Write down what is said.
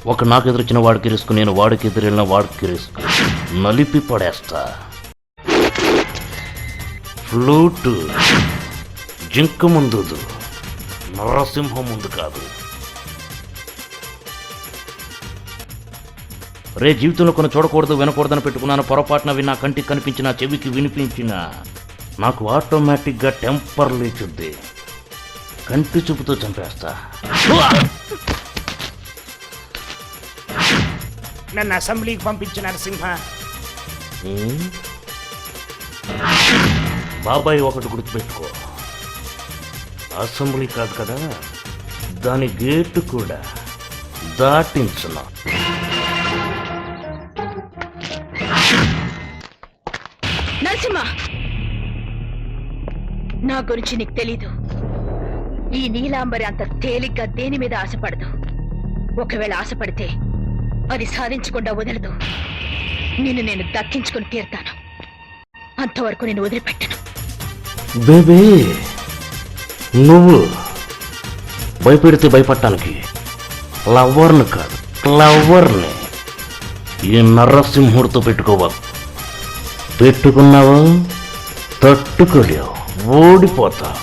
ఒక నాకు ఎదురొచ్చిన వాడికి రిస్క్, నేను వాడికి ఎదురెళ్ళిన వాడికి రిస్క్. నలిపి పడేస్తా. ఫ్లూటు జింక ముందు, నరసింహం ముందు కాదు. రే, జీవితంలో కొన్ని చూడకూడదు వినకూడదని పెట్టుకున్నాను. పొరపాటున విన్నా, కంటికి కనిపించిన, చెవికి వినిపించిన నాకు ఆటోమేటిక్గా టెంపర్ లేచుద్ది. కంటి చూపుతో చంపేస్తా. నన్ను అసెంబ్లీకి పంపించిన నరసింహ. బాబాయ్ ఒకటి గుర్తుపెట్టుకో, అసెంబ్లీ కాదు కదా, దాని గేటు కూడా దాటించున్నా. నరసింహ, నా గురించి నీకు తెలీదు. ఈ నీలాంబరి అంత తేలిగ్గా దేని మీద ఆశపడదు. ఒకవేళ ఆశపడితే అది సాధించకుండా వదలదు. నిన్ను నేను దక్కించుకుని తీరుతాను. అంతవరకు నేను వదిలిపెట్టను. బేబీ, నువ్వు భయపెడితే భయపడటానికి లవర్ని కాదు, క్లవర్ని. ఈ నరసింహుడితో పెట్టుకోవా. పెట్టుకున్నావా తట్టుకోలేవు, ఓడిపోతావు.